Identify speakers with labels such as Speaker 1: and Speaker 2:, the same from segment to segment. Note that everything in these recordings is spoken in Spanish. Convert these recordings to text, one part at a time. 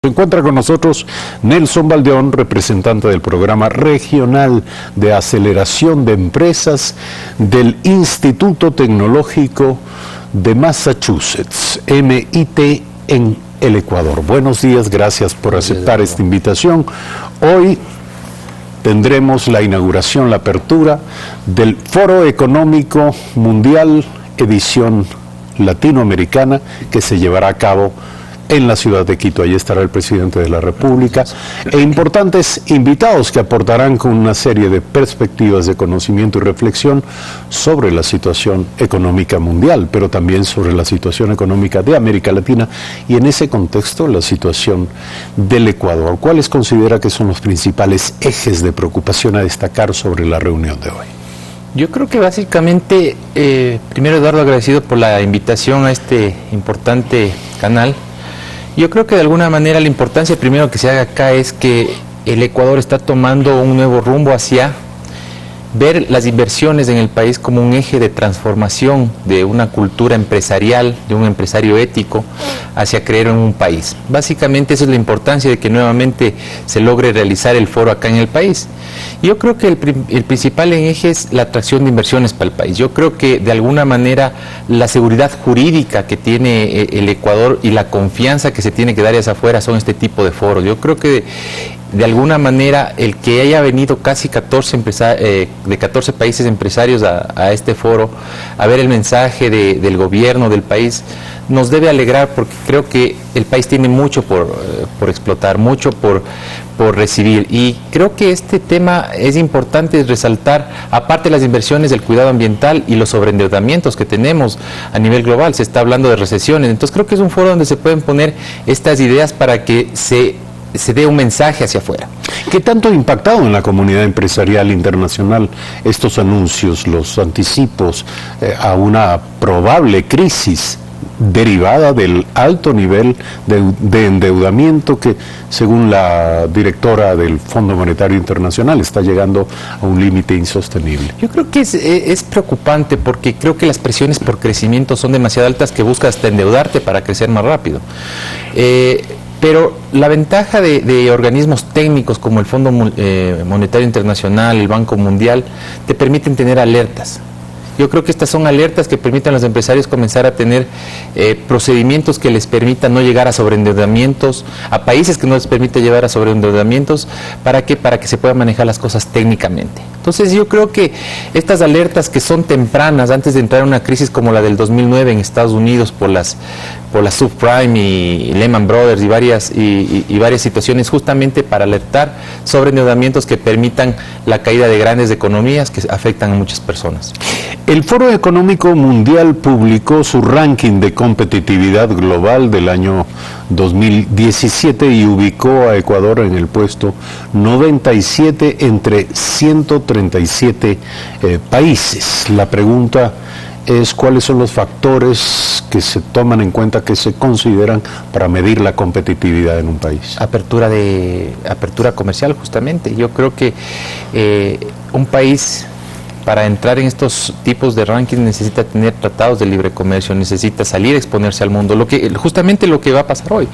Speaker 1: Se encuentra con nosotros Nelson Valdeón, representante del Programa Regional de Aceleración de Empresas del Instituto Tecnológico de Massachusetts, MIT, en el Ecuador. Buenos días, gracias por aceptar esta invitación. Hoy tendremos la inauguración, la apertura del Foro Económico Mundial edición latinoamericana que se llevará a cabo en la ciudad de Quito. Allí estará el presidente de la República e importantes invitados que aportarán con una serie de perspectivas de conocimiento y reflexión sobre la situación económica mundial, pero también sobre la situación económica de América Latina y en ese contexto la situación del Ecuador. ¿Cuáles considera que son los principales ejes de preocupación a destacar sobre la reunión de hoy?
Speaker 2: Yo creo que básicamente, primero Eduardo, agradecido por la invitación a este importante canal. Yo creo que de alguna manera la importancia primero que se haga acá es que el Ecuador está tomando un nuevo rumbo hacia ver las inversiones en el país como un eje de transformación de una cultura empresarial, de un empresario ético, hacia creer en un país. Básicamente esa es la importancia de que nuevamente se logre realizar el foro acá en el país. Yo creo que el principal eje es la atracción de inversiones para el país. Yo creo que de alguna manera la seguridad jurídica que tiene el Ecuador y la confianza que se tiene que dar hacia afuera son este tipo de foros. Yo creo que de alguna manera el que haya venido casi 14 países empresarios a este foro a ver el mensaje del gobierno del país nos debe alegrar, porque creo que el país tiene mucho por explotar, mucho por recibir, y creo que este tema es importante resaltar, aparte de las inversiones, del cuidado ambiental y los sobreendeudamientos que tenemos a nivel global. Se está hablando de recesiones, entonces creo que es un foro donde se pueden poner estas ideas para que se dé un mensaje hacia afuera.
Speaker 1: ¿Qué tanto ha impactado en la comunidad empresarial internacional estos anuncios, los anticipos a una probable crisis derivada del alto nivel de endeudamiento que, según la directora del Fondo Monetario Internacional, está llegando a un límite insostenible?
Speaker 2: Yo creo que es preocupante, porque creo que las presiones por crecimiento son demasiado altas, que buscas hasta endeudarte para crecer más rápido. Pero la ventaja de organismos técnicos como el Fondo Monetario Internacional, el Banco Mundial, te permiten tener alertas. Yo creo que estas son alertas que permiten a los empresarios comenzar a tener procedimientos que les permitan no llegar a sobreendeudamientos, a países que no les permite llevar a sobreendeudamientos. ¿Para qué? Para que se puedan manejar las cosas técnicamente. Entonces yo creo que estas alertas, que son tempranas, antes de entrar en una crisis como la del 2009 en Estados Unidos por las subprime y Lehman Brothers y varias situaciones, justamente para alertar sobre endeudamientos que permitan la caída de grandes economías que afectan a muchas personas.
Speaker 1: El Foro Económico Mundial publicó su ranking de competitividad global del año 2017 y ubicó a Ecuador en el puesto 97 entre 137 países. La pregunta es: ¿cuáles son los factores que se toman en cuenta, que se consideran para medir la competitividad en un país?
Speaker 2: Apertura comercial, justamente. Yo creo que un país, para entrar en estos tipos de rankings, necesita tener tratados de libre comercio, necesita salir a exponerse al mundo, justamente lo que va a pasar hoy.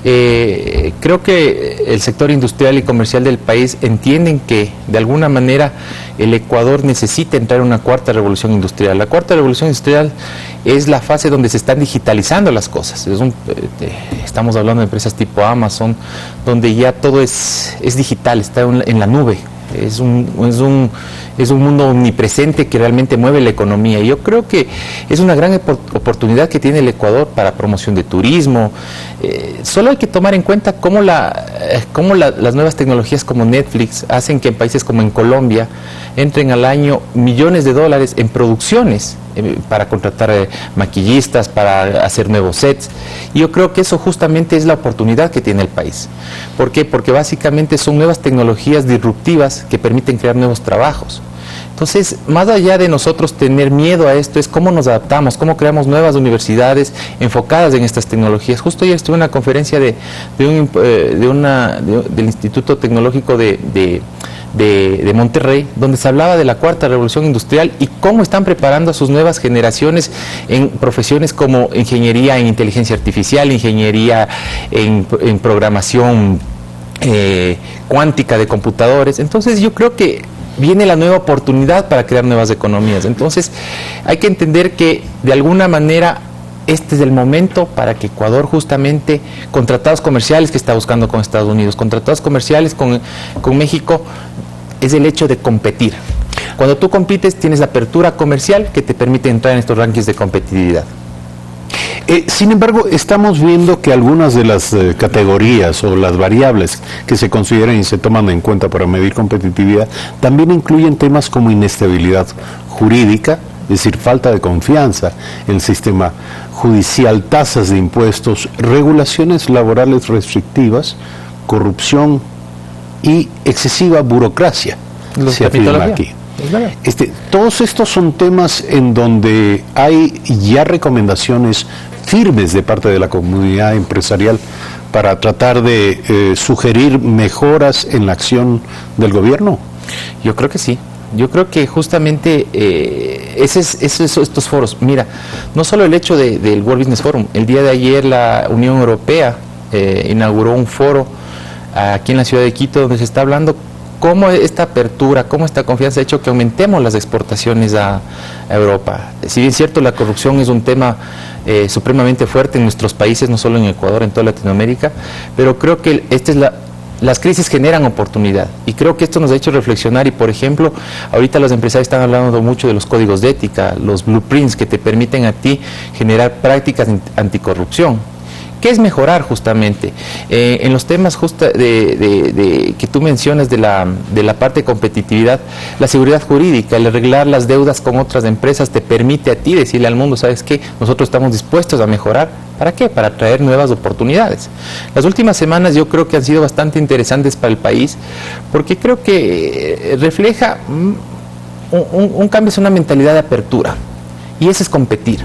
Speaker 2: Creo que el sector industrial y comercial del país entienden que de alguna manera el Ecuador necesita entrar en una cuarta revolución industrial. La cuarta revolución industrial es la fase donde se están digitalizando las cosas. Estamos hablando de empresas tipo Amazon, donde ya todo es digital, está en la nube. Es un mundo omnipresente que realmente mueve la economía, y yo creo que es una gran oportunidad que tiene el Ecuador para promoción de turismo. Solo hay que tomar en cuenta cómo las nuevas tecnologías como Netflix hacen que en países como en Colombia entren al año millones de dólares en producciones para contratar maquillistas, para hacer nuevos sets. Y yo creo que eso justamente es la oportunidad que tiene el país. ¿Por qué? Porque básicamente son nuevas tecnologías disruptivas que permiten crear nuevos trabajos. Entonces, más allá de nosotros tener miedo a esto, es cómo nos adaptamos, cómo creamos nuevas universidades enfocadas en estas tecnologías. Justo ayer estuve en una conferencia del Instituto Tecnológico de de Monterrey, donde se hablaba de la cuarta revolución industrial y cómo están preparando a sus nuevas generaciones en profesiones como ingeniería en inteligencia artificial, ingeniería en programación cuántica de computadores. Entonces yo creo que viene la nueva oportunidad para crear nuevas economías. Entonces hay que entender que de alguna manera este es el momento para que Ecuador, justamente con tratados comerciales que está buscando con Estados Unidos, con tratados comerciales con México, es el hecho de competir. Cuando tú compites tienes la apertura comercial que te permite entrar en estos rankings de competitividad.
Speaker 1: Sin embargo, estamos viendo que algunas de las categorías o las variables que se consideran y se toman en cuenta para medir competitividad también incluyen temas como inestabilidad jurídica, es decir, falta de confianza en el sistema judicial, tasas de impuestos, regulaciones laborales restrictivas, corrupción y excesiva burocracia. Se afirma aquí. Todos estos son temas en donde hay ya recomendaciones firmes de parte de la comunidad empresarial para tratar de sugerir mejoras en la acción del gobierno.
Speaker 2: Yo creo que sí. Yo creo que justamente estos foros, mira, no solo el hecho del World Business Forum, el día de ayer la Unión Europea inauguró un foro aquí en la ciudad de Quito donde se está hablando cómo esta apertura, cómo esta confianza ha hecho que aumentemos las exportaciones a Europa. Si bien es cierto, la corrupción es un tema supremamente fuerte en nuestros países, no solo en Ecuador, en toda Latinoamérica, pero creo que las crisis generan oportunidad y creo que esto nos ha hecho reflexionar y, por ejemplo, ahorita los empresarios están hablando mucho de los códigos de ética, los blueprints que te permiten a ti generar prácticas anticorrupción. ¿Qué es mejorar justamente? En los temas que tú mencionas de la parte de competitividad, la seguridad jurídica, el arreglar las deudas con otras empresas te permite a ti decirle al mundo, ¿sabes qué? Nosotros estamos dispuestos a mejorar. ¿Para qué? Para traer nuevas oportunidades. Las últimas semanas yo creo que han sido bastante interesantes para el país, porque creo que refleja un cambio, es una mentalidad de apertura, y ese es competir.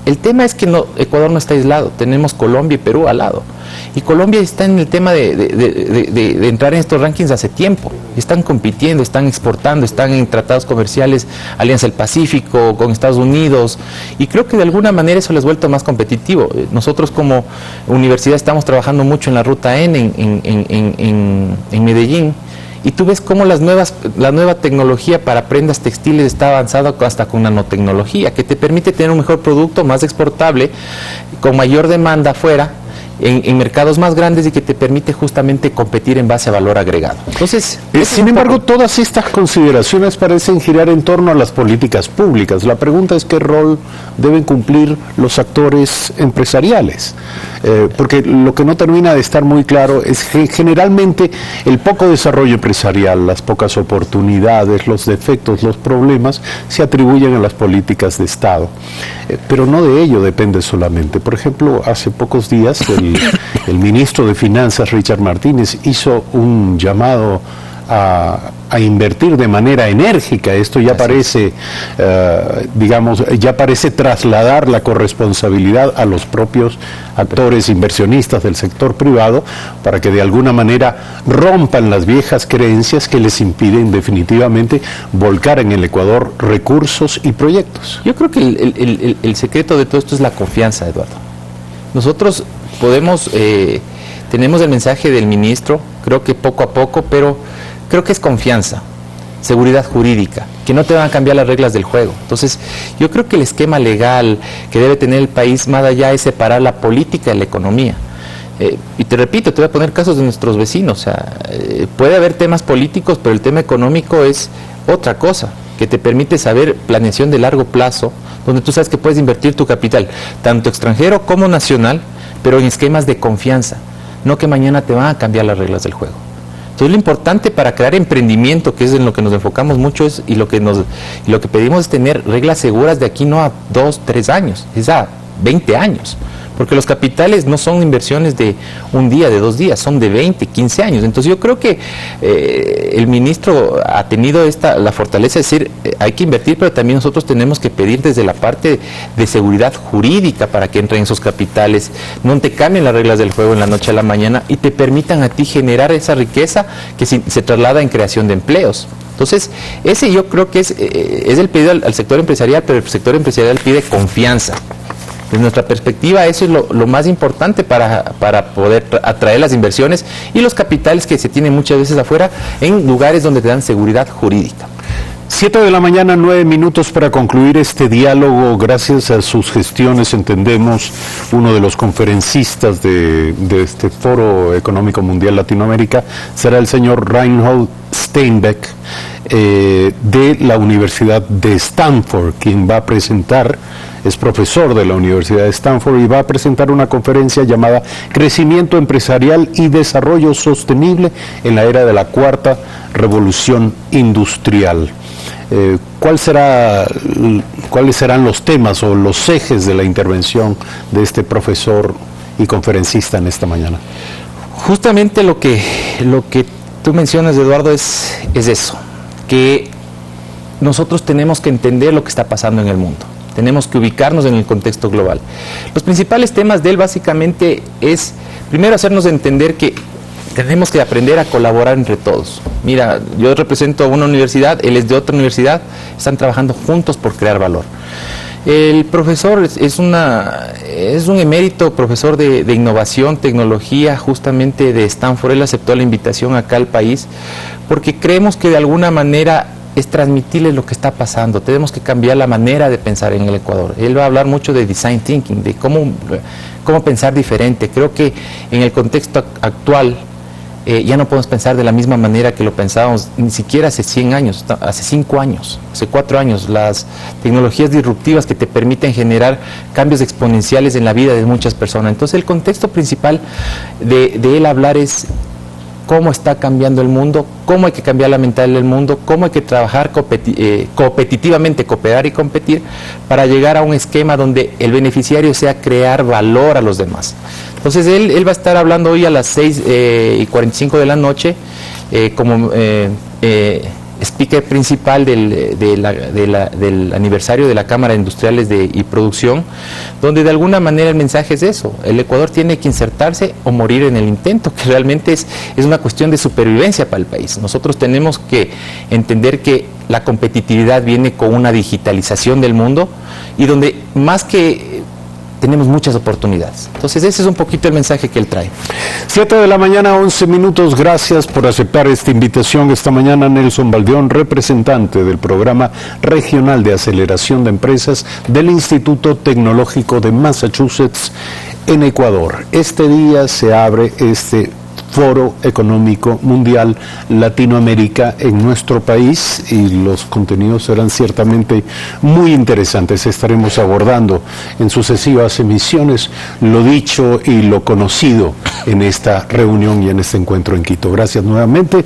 Speaker 2: El tema es que Ecuador no está aislado, tenemos Colombia y Perú al lado. Y Colombia está en el tema de entrar en estos rankings hace tiempo. Están compitiendo, están exportando, están en tratados comerciales, Alianza del Pacífico, con Estados Unidos. Y creo que de alguna manera eso les ha vuelto más competitivo. Nosotros como universidad estamos trabajando mucho en la Ruta N en Medellín. Y tú ves cómo la nueva tecnología para prendas textiles está avanzando hasta con nanotecnología, que te permite tener un mejor producto, más exportable, con mayor demanda afuera, en mercados más grandes y que te permite justamente competir en base a valor agregado. Entonces,
Speaker 1: sin embargo, todas estas consideraciones parecen girar en torno a las políticas públicas. La pregunta es qué rol deben cumplir los actores empresariales. Porque lo que no termina de estar muy claro es que generalmente el poco desarrollo empresarial, las pocas oportunidades, los defectos, los problemas se atribuyen a las políticas de Estado. Pero no de ello depende solamente. Por ejemplo, hace pocos días el ministro de Finanzas, Richard Martínez, hizo un llamado a invertir de manera enérgica. Esto ya parece, ya parece trasladar la corresponsabilidad a los propios actores inversionistas del sector privado para que de alguna manera rompan las viejas creencias que les impiden definitivamente volcar en el Ecuador recursos y proyectos.
Speaker 2: Yo creo que el secreto de todo esto es la confianza, Eduardo. Nosotros tenemos el mensaje del ministro, creo que poco a poco, pero creo que es confianza, seguridad jurídica, que no te van a cambiar las reglas del juego. Entonces, yo creo que el esquema legal que debe tener el país más allá es separar la política de la economía. Y te repito, te voy a poner casos de nuestros vecinos. O sea, puede haber temas políticos, pero el tema económico es otra cosa, que te permite saber planeación de largo plazo, donde tú sabes que puedes invertir tu capital, tanto extranjero como nacional, pero en esquemas de confianza, no que mañana te van a cambiar las reglas del juego. Entonces lo importante para crear emprendimiento, que es en lo que nos enfocamos mucho, y lo que pedimos es tener reglas seguras de aquí no a 2, 3 años, es a 20 años, porque los capitales no son inversiones de un día, de 2 días, son de 20, 15 años. Entonces yo creo que el ministro ha tenido la fortaleza de decir, hay que invertir, pero también nosotros tenemos que pedir desde la parte de seguridad jurídica para que entren esos capitales, no te cambien las reglas del juego en la noche a la mañana y te permitan a ti generar esa riqueza que se traslada en creación de empleos. Entonces, ese yo creo que es el pedido al sector empresarial, pero el sector empresarial pide confianza. Desde nuestra perspectiva, eso es lo más importante para poder atraer las inversiones y los capitales que se tienen muchas veces afuera en lugares donde te dan seguridad jurídica.
Speaker 1: 7 de la mañana, 9 minutos para concluir este diálogo. Gracias a sus gestiones, entendemos, uno de los conferencistas de este Foro Económico Mundial Latinoamérica será el señor Reinhold Steinbeck, de la Universidad de Stanford, quien va a presentar, es profesor de la Universidad de Stanford y va a presentar una conferencia llamada Crecimiento Empresarial y Desarrollo Sostenible en la Era de la Cuarta Revolución Industrial. ¿Cuáles serán los temas o los ejes de la intervención de este profesor y conferencista en esta mañana?
Speaker 2: Justamente lo que tú mencionas, Eduardo, es eso, que nosotros tenemos que entender lo que está pasando en el mundo, tenemos que ubicarnos en el contexto global. Los principales temas de él básicamente es, primero, hacernos entender que tenemos que aprender a colaborar entre todos. Mira, yo represento a una universidad, él es de otra universidad, están trabajando juntos por crear valor. El profesor es un emérito profesor de innovación, tecnología, justamente de Stanford. Él aceptó la invitación acá al país porque creemos que de alguna manera es transmitirles lo que está pasando. Tenemos que cambiar la manera de pensar en el Ecuador. Él va a hablar mucho de design thinking, de cómo pensar diferente. Creo que en el contexto actual ya no podemos pensar de la misma manera que lo pensábamos ni siquiera hace 100 años, hace 5 años, hace 4 años. Las tecnologías disruptivas que te permiten generar cambios exponenciales en la vida de muchas personas. Entonces el contexto principal de él hablar es cómo está cambiando el mundo, cómo hay que cambiar la mentalidad del mundo, cómo hay que trabajar competitivamente, cooperar y competir para llegar a un esquema donde el beneficiario sea crear valor a los demás. Entonces él va a estar hablando hoy a las 6:45 de la noche como speaker principal del aniversario de la Cámara de Industriales y Producción, donde de alguna manera el mensaje es eso: el Ecuador tiene que insertarse o morir en el intento, que realmente es una cuestión de supervivencia para el país. Nosotros tenemos que entender que la competitividad viene con una digitalización del mundo y donde más que tenemos muchas oportunidades. Entonces ese es un poquito el mensaje que él trae.
Speaker 1: 7 de la mañana, 11 minutos. Gracias por aceptar esta invitación. Esta mañana Nelson Baldeón, representante del Programa Regional de Aceleración de Empresas del Instituto Tecnológico de Massachusetts en Ecuador. Este día se abre este Foro Económico Mundial Latinoamérica en nuestro país y los contenidos serán ciertamente muy interesantes. Estaremos abordando en sucesivas emisiones lo dicho y lo conocido en esta reunión y en este encuentro en Quito. Gracias nuevamente.